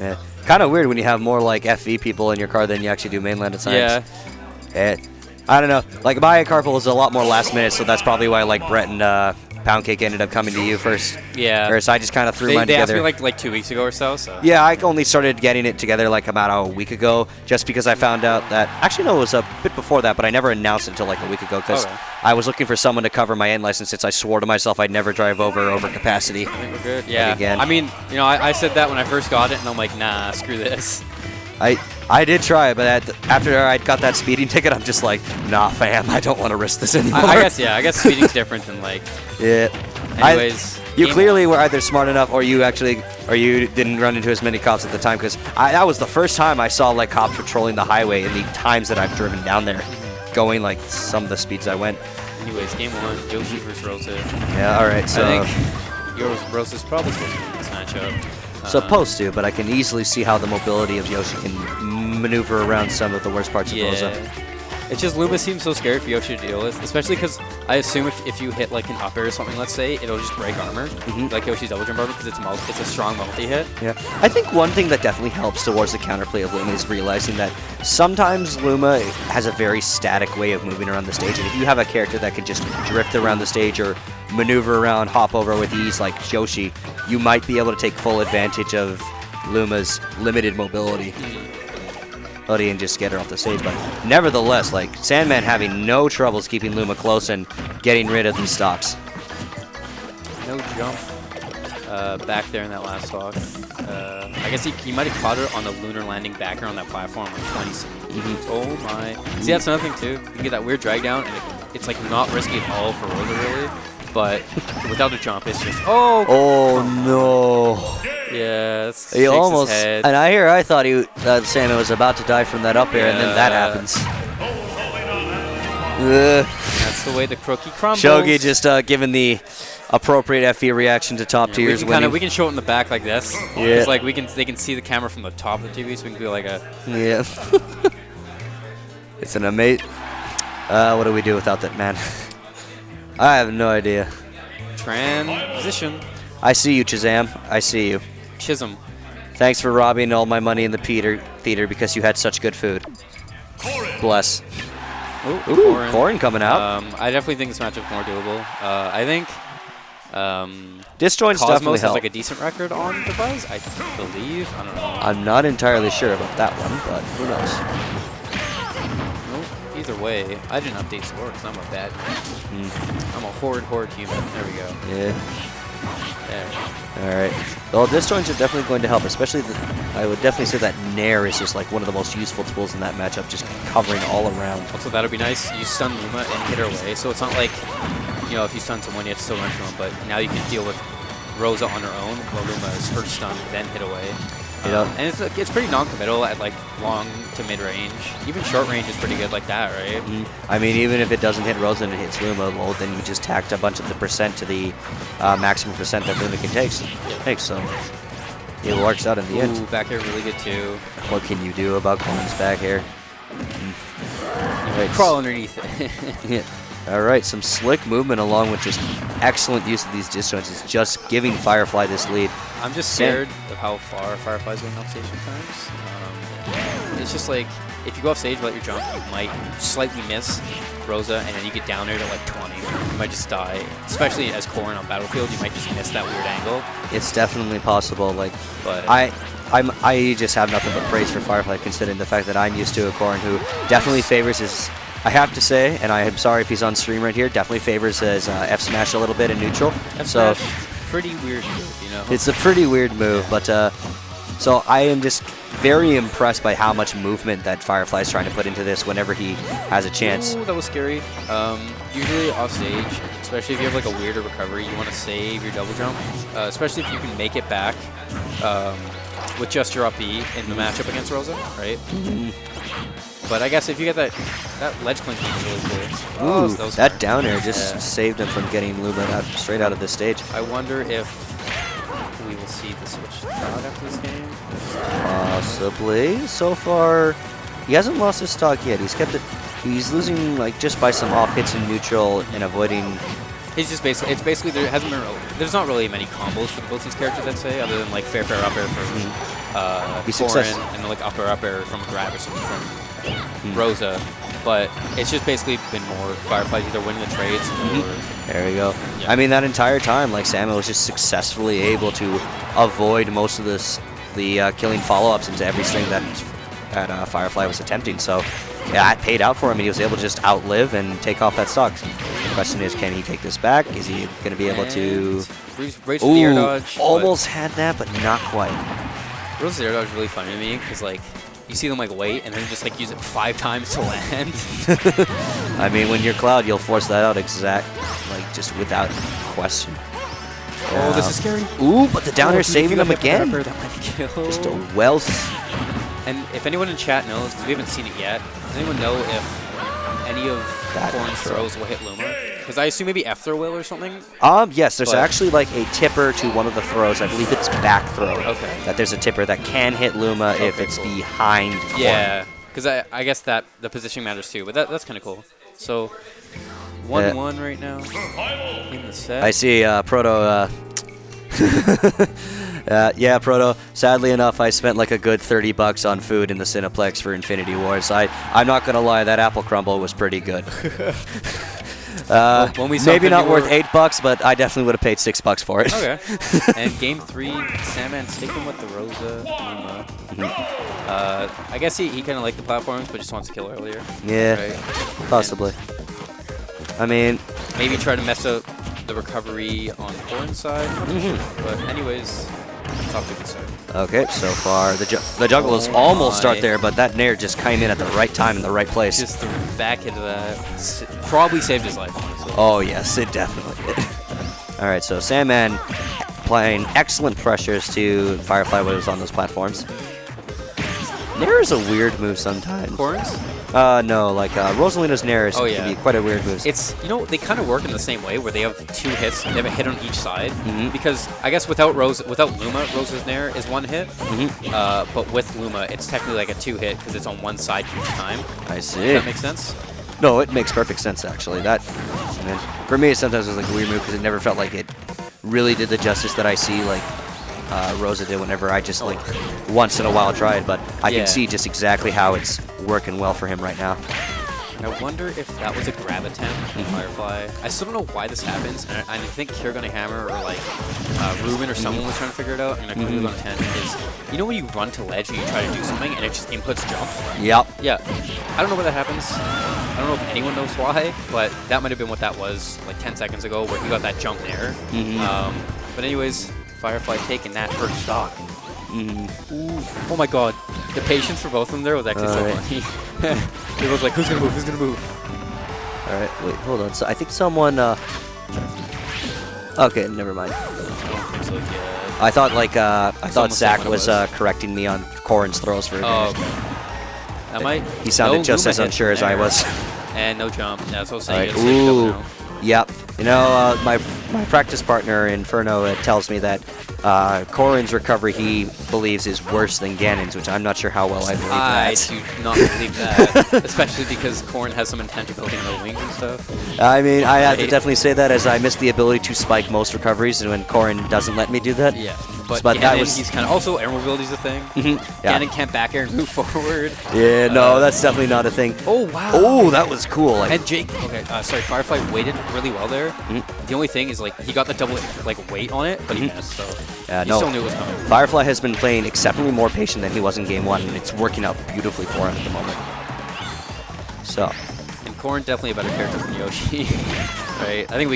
Yeah. Kind of weird when you have more like FV people in your car than you actually do mainland at times. Yeah. I don't know. Like my carpool was a lot more last minute, so that's probably why like Brett and Pound Cake ended up coming to you first. Yeah. First, I just kind of threw mine together. They asked me like 2 weeks ago or so. Yeah, I only started getting it together like about a week ago, just because I found out that actually no, it was a bit before that, but I never announced it until like a week ago because I was looking for someone to cover my N license since I swore to myself I'd never drive over capacity. I think we're good. Yeah. I mean, you know, I said that when I first got it, and I'm like, nah, screw this. I did try, but after I got that speeding ticket, I'm just like, nah, fam, I don't want to risk this anymore. I guess speeding's different than like. Yeah. Anyways, you clearly were either smart enough, or you didn't run into as many cops at the time, because that was the first time I saw like cops patrolling the highway in the times that I've driven down there, going like some of the speeds I went. Anyways, game 1, Yoshi versus Rosa. Yeah. All right. So I think Rosa's probably supposed to win this matchup. Supposed to, but I can easily see how the mobility of Yoshi can maneuver around some of the worst parts of Rosa. It's just Luma seems so scary for Yoshi to deal with, especially because I assume if you hit like an up air or something, let's say, it'll just break armor, like Yoshi's double jump armor, because it's a strong multi-hit. Yeah, I think one thing that definitely helps towards the counterplay of Luma is realizing that sometimes Luma has a very static way of moving around the stage, and if you have a character that can just drift around the stage or maneuver around, hop over with ease like Yoshi, you might be able to take full advantage of Luma's limited mobility. And just get her off the stage, but nevertheless, like Sandman having no troubles keeping Luma close and getting rid of these stocks. No jump back there in that last stock. I guess he might have caught her on the lunar landing back here on that platform like 20 seconds. Oh my! See, that's another thing too. You can get that weird drag down, and it's like not risky at all for Rosa really, but without a jump, it's just oh no. Yeah, he almost, and I thought Sandman was about to die from that up air, and then that happens. That's the way the cookie crumbles. Shogi just giving the appropriate FE reaction to top tiers. We can show it in the back like this. Yeah. It's like they can see the camera from the top of the TV, so we can do like a. Yeah. It's an amazing. What do we do without that man? I have no idea. Transition. I see you, Shazam. I see you. Chisholm. Thanks for robbing all my money in the theater because you had such good food. Bless. Ooh, Corrin coming out. I definitely think this matchup's more doable. I think Disjoint's definitely has like a decent record on the Buzz, I believe. I don't know. I'm not entirely sure about that one, but who knows? Nope. Either way, I didn't update score because I'm a bad man. I'm a horrid human. There we go. Yeah. There. Alright. Well, disjoints are definitely going to help, especially I would definitely say that Nair is just like one of the most useful tools in that matchup, just covering all around. Also, that would be nice. You stun Luma and hit her away, so it's not like, you know, if you stun someone, you have to still run through them, but now you can deal with Rosa on her own, while Luma is first stun, then hit away. And it's pretty non-committal at like long to mid-range. Even short range is pretty good like that, right? I mean, even if it doesn't hit Rosa and it hits Luma, well, then you just tacked a bunch of the percent to the maximum percent that Luma can take. So it works out in the end. Back air really good too. What can you do about Corrin's back air? Crawl underneath it. Yeah. All right, some slick movement along with just excellent use of these disjoints is just giving Firefly this lead. I'm just scared of how far Firefly's going off stage sometimes. It's just like, if you go off stage without your jump, you might slightly miss Rosa, and then you get down there to like 20. You might just die. Especially as Corrin on Battlefield, you might just miss that weird angle. It's definitely possible. Like, but I just have nothing but praise for Firefly, considering the fact that I'm used to a Corrin who definitely favors his. I have to say, and I am sorry if he's on stream right here, definitely favors his F smash a little bit in neutral. So pretty weird move, you know. It's a pretty weird move, but so I am just very impressed by how much movement that Firefly is trying to put into this whenever he has a chance. Ooh, that was scary. Usually off stage, especially if you have like a weirder recovery, you want to save your double jump, especially if you can make it back with just your up B in the matchup against Rosa, right? But I guess if you get that ledge clinch is really cool. Ooh, that down air just saved him from getting Luma straight out of this stage. I wonder if we will see the switch out after this game. Possibly. So far, he hasn't lost his stock yet. He's kept it. He's losing like just by some off hits in neutral and avoiding. He's just basically. It's basically there's not really many combos for the both these characters, I'd say, other than like fair up air for Corrin and then like up air from a grab or something from Rosa. But it's just basically been more Firefly either winning the trades or... There we go. Yeah. I mean, that entire time, like, Sandman was just successfully able to avoid most of the killing follow-ups into every string that Firefly was attempting. So, yeah, it paid out for him, and he was able to just outlive and take off that stock. The question is, can he take this back? Is he going to be able to... Raise the air dodge. Almost had that, but not quite. Rosa's air dodge is really funny to me, because, like, you see them, like, wait, and then just, like, use it 5 times to land. I mean, when you're Cloud, you'll force that out just without question. Oh, this is scary. Ooh, but the down air saving him again. That might kill. Just a wealth. And if anyone in chat knows, because we haven't seen it yet, does anyone know if any of Corrin's throws will hit Luma? Because I assume maybe F throw will or something? Yes, there's actually like a tipper to one of the throws. I believe it's back throw. Okay. That there's a tipper that can hit Luma if it's behind Corrin. Yeah, because I guess that the positioning matters too, but that's kind of cool. So, 1-1 right now in the set. I see Proto... yeah, Proto. Sadly enough, I spent like a good $30 on food in the Cineplex for Infinity Wars. I'm not gonna lie, that apple crumble was pretty good. Maybe not worth $8, but I definitely would have paid $6 for it. Okay. And game 3, Sandman sticking with the Rosa Luma. I guess he kind of liked the platforms, but just wants to kill earlier. Yeah, right? Possibly. I mean, maybe try to mess up the recovery on Corrin's side. But anyways, off to a good start. Okay, so far the juggle is almost start there, but that Nair just came in at the right time in the right place. Just threw back into that. Probably saved his life, honestly. Oh yes, it definitely did. All right, so Sandman applying excellent pressures to Firefly when it was on those platforms. Nair is a weird move sometimes. Corrin's? No, like Rosalina's Nair can be quite a weird move. It's, they kind of work in the same way where they have 2 hits, they have a hit on each side. Because I guess without Luma, Rosa's Nair is 1 hit. But with Luma, it's technically like a 2 hit because it's on one side each time. I see. Does that make sense? No, it makes perfect sense actually. For me, sometimes it was like a weird move because it never felt like it really did the justice that I see like Rosa did whenever I just like once in a while tried, but I can see just exactly how it's working well for him right now. I wonder if that was a grab attempt from Firefly. I still don't know why this happens, and I think Here Gonna Hammer or like Ruben or someone was trying to figure it out, and I couldn't go on 10 is, when you run to ledge and you try to do something and it just inputs jump? Yep. Yeah. I don't know why that happens. I don't know if anyone knows why, but that might have been what that was like 10 seconds ago where he got that jump there. But anyways, Firefly taking that first stock. Ooh. Oh my god. The patience for both of them there was actually so funny. It was like, who's gonna move? Who's gonna move? Alright, wait, hold on. So I think someone okay, never mind. I thought Zach was correcting me on Corrin's throws for That might he sounded just as unsure as I was. And no jump. That's what I'm saying. Ooh. Yep. My practice partner Inferno tells me that Corrin's recovery he believes is worse than Ganon's, which I'm not sure how well I believe that. I do not believe that, especially because Corrin has some intangibility in the wings and stuff. I mean, I have to definitely say that as I miss the ability to spike most recoveries, and when Corrin doesn't let me do that. Yeah. But Ganon, he's kind of also air mobility is a thing. Ganon can't back air and move forward. Yeah, no, that's definitely not a thing. Oh wow! Oh, that was cool. And Jake, Firefly waited really well there. The only thing is like he got the double weight on it, but he missed. So he still knew it was coming. Firefly has been playing exceptionally more patient than he was in Game 1, and it's working out beautifully for him at the moment. So. And Corrin definitely a better character than Yoshi. Right, I think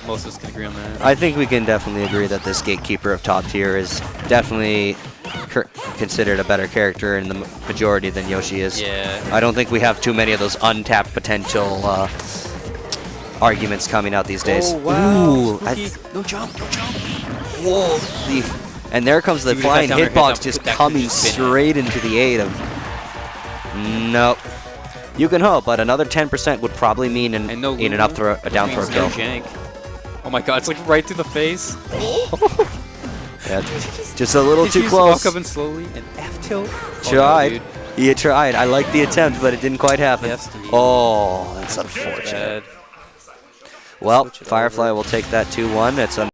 most of us can agree on that. I think we can definitely agree that this Gatekeeper of top tier is definitely considered a better character in the majority than Yoshi is. Yeah. I don't think we have too many of those untapped potential arguments coming out these days. Oh, wow. Ooh, no jump, no jump. Whoa. And there comes the flying hitbox just coming straight into the aid of... Nope. You can hope, but another 10% would probably mean an up throw, a down throw kill. Jank. Oh my god, it's like right through the face. Yeah, just a little too close. Walk up and slowly and F tilt. Tried. You tried. I liked the attempt, but it didn't quite happen. Yes, oh, that's unfortunate. Well, Firefly will take that 2-1. It's